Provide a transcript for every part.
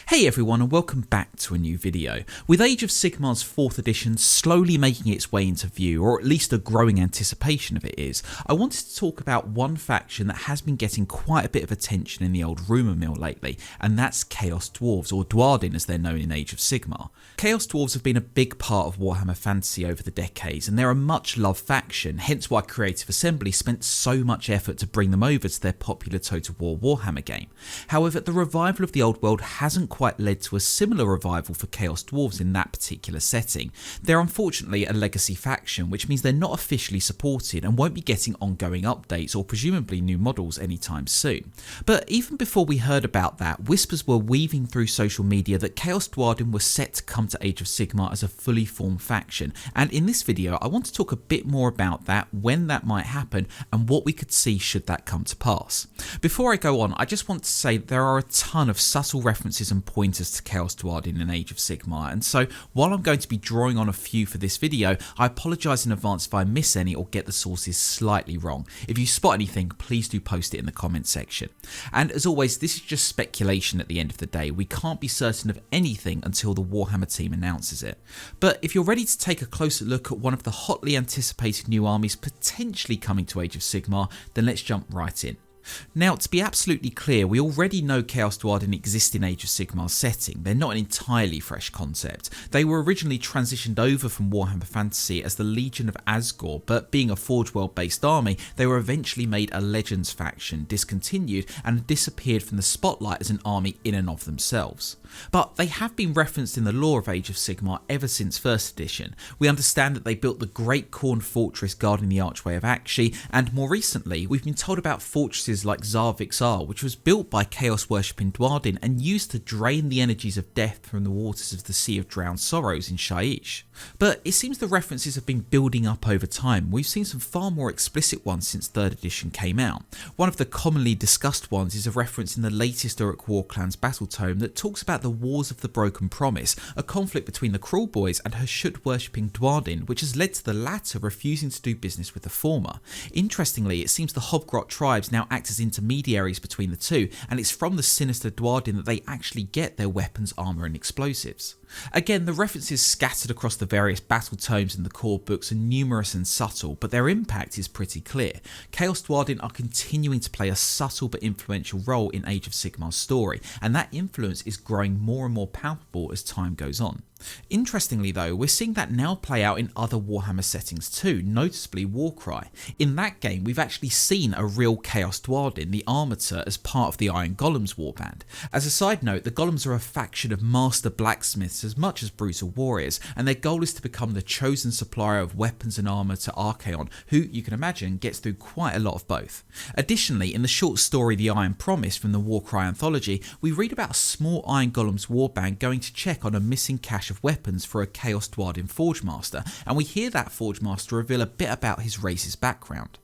Hey everyone and welcome back to a new video. With Age of Sigmar's 4th edition slowly making its way into view, or at least a growing anticipation of it is, I wanted to talk about one faction that has been getting quite a bit of attention in the old rumour-mill lately, and that's Chaos Dwarfs, or Duardin as they're known in Age of Sigmar. Chaos Dwarfs have been a big part of Warhammer Fantasy over the decades, and they're a much loved faction, hence why Creative Assembly spent so much effort to bring them over to their popular Total War Warhammer game. However, the revival of the old world hasn't quite led to a similar revival for Chaos Dwarfs in that particular setting. They're unfortunately a legacy faction, which means they're not officially supported and won't be getting ongoing updates or presumably new models anytime soon. But even before we heard about that, whispers were weaving through social media that Chaos Dwarfs was set to come to Age of Sigmar as a fully formed faction, and in this video I want to talk a bit more about that, when that might happen, and what we could see should that come to pass. Before I go on, I just want to say there are a ton of subtle references and pointers to Chaos Dwarfs in Age of Sigmar, and so while I'm going to be drawing on a few for this video, I apologise in advance if I miss any or get the sources slightly wrong. If you spot anything, please do post it in the comment section. And as always, this is just speculation at the end of the day. We can't be certain of anything until the Warhammer team announces it. But if you're ready to take a closer look at one of the hotly anticipated new armies potentially coming to Age of Sigmar, then let's jump right in. Now, to be absolutely clear, we already know Chaos Dwarfs exist in Age of Sigmar's setting. They're not an entirely fresh concept. They were originally transitioned over from Warhammer Fantasy as the Legion of Asgore, but being a Forge World based army, they were eventually made a Legends faction, discontinued, and disappeared from the spotlight as an army in and of themselves. But they have been referenced in the lore of Age of Sigmar ever since 1st edition. We understand that they built the Great Khorne Fortress guarding the Archway of Akshi, and more recently, we've been told about fortresses like Zarvixar, which was built by chaos worshipping Duardin and used to drain the energies of death from the waters of the Sea of Drowned Sorrows in Shaiish. But it seems the references have been building up over time. We've seen some far more explicit ones since 3rd edition came out. One of the commonly discussed ones is a reference in the latest Uruk War Clan's battle tome that talks about the Wars of the Broken Promise, a conflict between the Cruel Boys and Hashut worshipping Duardin, which has led to the latter refusing to do business with the former. Interestingly, it seems the Hobgrot tribes now act as intermediaries between the two, and it's from the sinister Duardin that they actually get their weapons, armour and explosives. Again, the references scattered across the various battle tomes and the core books are numerous and subtle, but their impact is pretty clear. Chaos Dwarfs are continuing to play a subtle but influential role in Age of Sigmar's story, and that influence is growing more and more palpable as time goes on. Interestingly though, we're seeing that now play out in other Warhammer settings too, noticeably Warcry. In that game, we've actually seen a real Chaos Dwarfs, the Armator, as part of the Iron Golems warband. As a side note, the Golems are a faction of master blacksmiths as much as brutal warriors, and their goal is to become the chosen supplier of weapons and armour to Archaon, who, you can imagine, gets through quite a lot of both. Additionally, in the short story The Iron Promise from the Warcry anthology, we read about a small Iron Golems warband going to check on a missing cache of weapons for a Chaos Dwarfs Forge Master, and we hear that Forge Master reveal a bit about his race's background.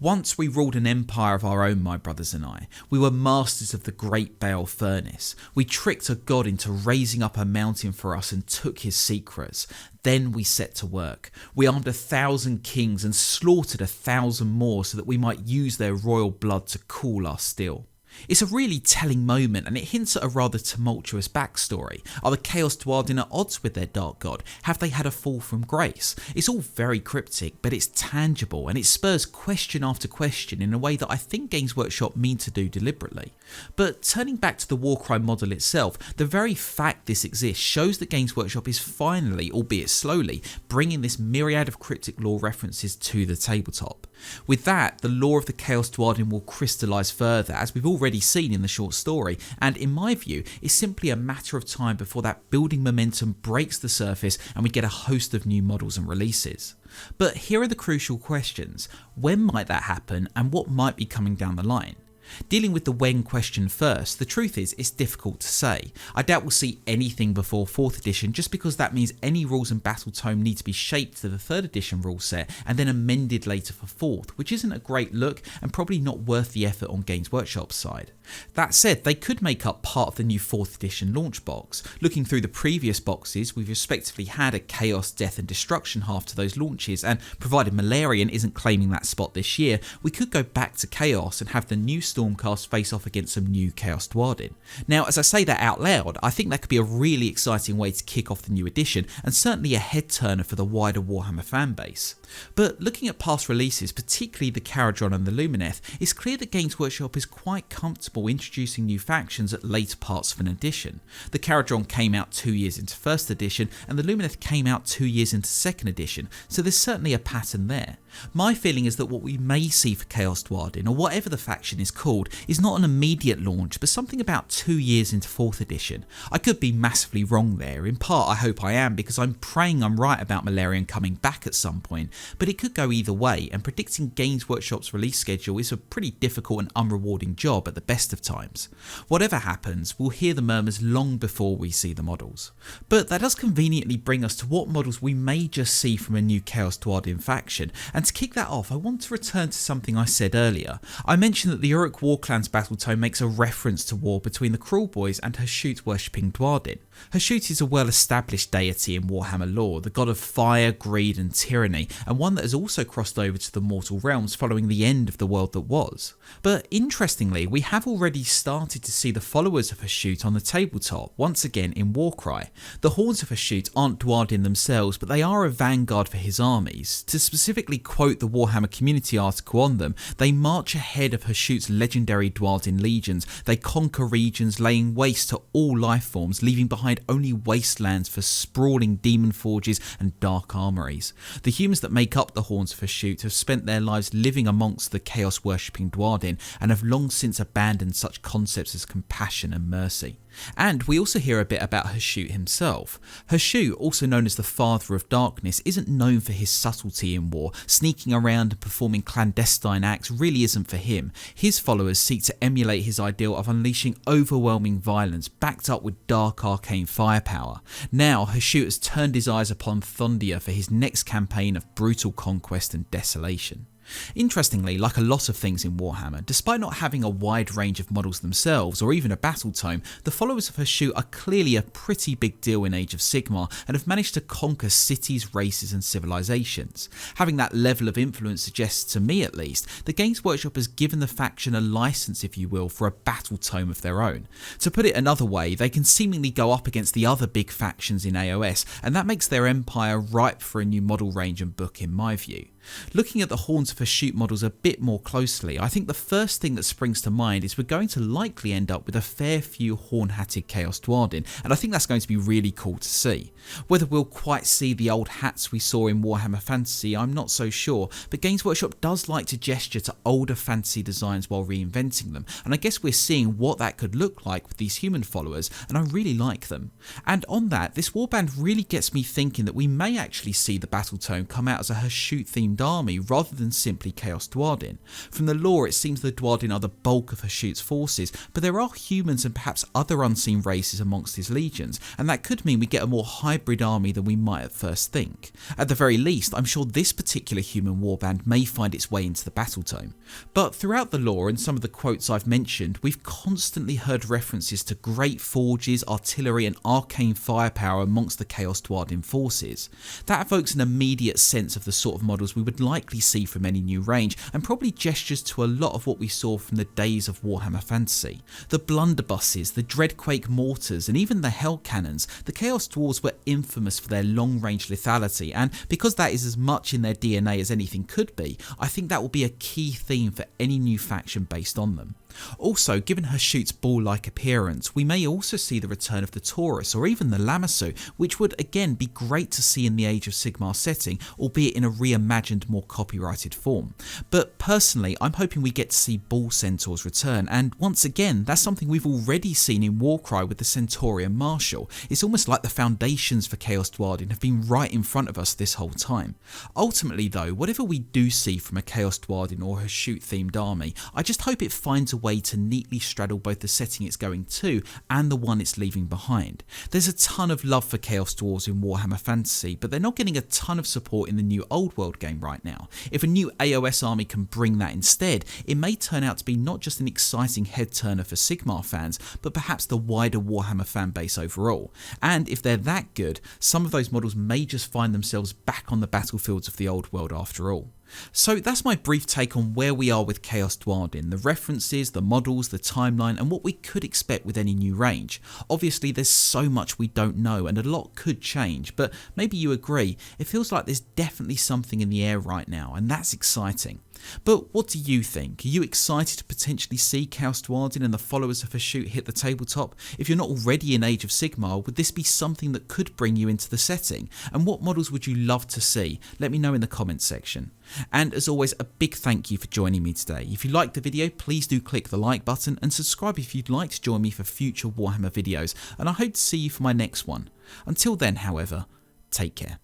Once we ruled an empire of our own, my brothers and I. We were masters of the great Bale furnace. We tricked a god into raising up a mountain for us and took his secrets. Then we set to work. We armed 1,000 kings and slaughtered 1,000 more so that we might use their royal blood to cool our steel. It's a really telling moment, and it hints at a rather tumultuous backstory. Are the Chaos Dwarfs at odds with their dark god? Have they had a fall from grace? It's all very cryptic, but it's tangible, and it spurs question after question in a way that I think Games Workshop mean to do deliberately. But turning back to the Warcry model itself, the very fact this exists shows that Games Workshop is finally, albeit slowly, bringing this myriad of cryptic lore references to the tabletop. With that, the lore of the Chaos Dwarfs will crystallise further, as we've already seen in the short story, and in my view, it's simply a matter of time before that building momentum breaks the surface and we get a host of new models and releases. But here are the crucial questions. When might that happen, and what might be coming down the line? Dealing with the when question first, the truth is it's difficult to say. I doubt we'll see anything before 4th edition, just because that means any rules and battle tome need to be shaped to the 3rd edition rule set and then amended later for 4th, which isn't a great look and probably not worth the effort on Games Workshop's side. That said, they could make up part of the new 4th edition launch box. Looking through the previous boxes, we've respectively had a Chaos, Death and Destruction half to those launches, and provided Malarian isn't claiming that spot this year, we could go back to Chaos and have the new story Stormcast face off against some new Chaos Dwarfs. Now, as I say that out loud, I think that could be a really exciting way to kick off the new edition, and certainly a head turner for the wider Warhammer fanbase. But looking at past releases, particularly the Caradron and the Lumineth, it's clear that Games Workshop is quite comfortable introducing new factions at later parts of an edition. The Caradron came out 2 years into first edition, and the Lumineth came out 2 years into second edition, so there's certainly a pattern there. My feeling is that what we may see for Chaos Duardin, or whatever the faction is called, is not an immediate launch, but something about 2 years into 4th edition. I could be massively wrong there. In part I hope I am, because I'm praying I'm right about Malerion coming back at some point, but it could go either way, and predicting Games Workshop's release schedule is a pretty difficult and unrewarding job at the best of times. Whatever happens, we'll hear the murmurs long before we see the models. But that does conveniently bring us to what models we may just see from a new Chaos Dwarfs faction, and to kick that off I want to return to something I said earlier. I mentioned that the Uruk Warclans battle tome makes a reference to war between the Cruel Boys and Hashut worshipping Duardin. Hashut is a well established deity in Warhammer lore, the god of fire, greed and tyranny, and one that has also crossed over to the mortal realms following the end of the world that was. But interestingly, we have already started to see the followers of Hashut on the tabletop, once again in Warcry. The hordes of Hashut aren't Duardin themselves, but they are a vanguard for his armies. To specifically quote the Warhammer community article on them, they march ahead of Hashut's legendary Duardin legions, they conquer regions, laying waste to all life forms, leaving behind only wastelands for sprawling demon forges and dark armories. The humans that make up the hordes of Hashut have spent their lives living amongst the chaos worshipping Duardin, and have long since abandoned such concepts as compassion and mercy. And we also hear a bit about Hashut himself. Hashut, also known as the Father of Darkness, isn't known for his subtlety in war. Sneaking around and performing clandestine acts really isn't for him. His followers seek to emulate his ideal of unleashing overwhelming violence backed up with dark arcane firepower. Now Hashut has turned his eyes upon Thondia for his next campaign of brutal conquest and desolation. Interestingly, like a lot of things in Warhammer, despite not having a wide range of models themselves or even a battle tome, the followers of Hashut are clearly a pretty big deal in Age of Sigmar and have managed to conquer cities, races and civilizations. Having that level of influence suggests, to me at least, that Games Workshop has given the faction a license, if you will, for a battle tome of their own. To put it another way, they can seemingly go up against the other big factions in AOS, and that makes their empire ripe for a new model range and book in my view. Looking at the Horns of Hashut models a bit more closely, I think the first thing that springs to mind is we're going to likely end up with a fair few horn-hatted Chaos Dwarfs, and I think that's going to be really cool to see. Whether we'll quite see the old hats we saw in Warhammer Fantasy, I'm not so sure, but Games Workshop does like to gesture to older fantasy designs while reinventing them, and I guess we're seeing what that could look like with these human followers, and I really like them. And on that, this warband really gets me thinking that we may actually see the battle tome come out as a Hashut-themed army rather than simply Chaos Dwarfs. From the lore, it seems the Duardin are the bulk of Hashut's forces, but there are humans and perhaps other unseen races amongst his legions, and that could mean we get a more hybrid army than we might at first think. At the very least, I'm sure this particular human warband may find its way into the battle tome. But throughout the lore and some of the quotes I've mentioned, we've constantly heard references to great forges, artillery and arcane firepower amongst the Chaos Dwarfs forces. That evokes an immediate sense of the sort of models we would likely see from any new range, and probably gestures to a lot of what we saw from the days of Warhammer Fantasy. The blunderbusses, the Dreadquake mortars and even the Hell cannons, the Chaos Dwarfs were infamous for their long range lethality, and because that is as much in their DNA as anything could be, I think that will be a key theme for any new faction based on them. Also, given Hashut's ball-like appearance, we may also see the return of the Taurus or even the Lamassu, which would again be great to see in the Age of Sigmar setting, albeit in a reimagined, more copyrighted form. But personally, I'm hoping we get to see Bull Centaurs return, and once again, that's something we've already seen in Warcry with the Centaurian Marshal. It's almost like the foundations for Chaos Dwarfs have been right in front of us this whole time. Ultimately though, whatever we do see from a Chaos Dwarfs or Hashut-themed army, I just hope it finds a way to neatly straddle both the setting it's going to and the one it's leaving behind. There's a ton of love for Chaos Dwarfs in Warhammer Fantasy, but they're not getting a ton of support in the new Old World game right now. If a new AOS army can bring that instead, it may turn out to be not just an exciting head turner for Sigmar fans, but perhaps the wider Warhammer fan base overall. And if they're that good, some of those models may just find themselves back on the battlefields of the Old World after all. So that's my brief take on where we are with Chaos Dwarfs, the references, the models, the timeline, and what we could expect with any new range. Obviously there's so much we don't know and a lot could change, but maybe you agree, it feels like there's definitely something in the air right now, and that's exciting. But what do you think? Are you excited to potentially see Chaos Dwarfs and the followers of Shoot hit the tabletop? If you're not already in Age of Sigmar, would this be something that could bring you into the setting? And what models would you love to see? Let me know in the comments section. And as always, a big thank you for joining me today. If you liked the video, please do click the like button and subscribe if you'd like to join me for future Warhammer videos, and I hope to see you for my next one. Until then, however, take care.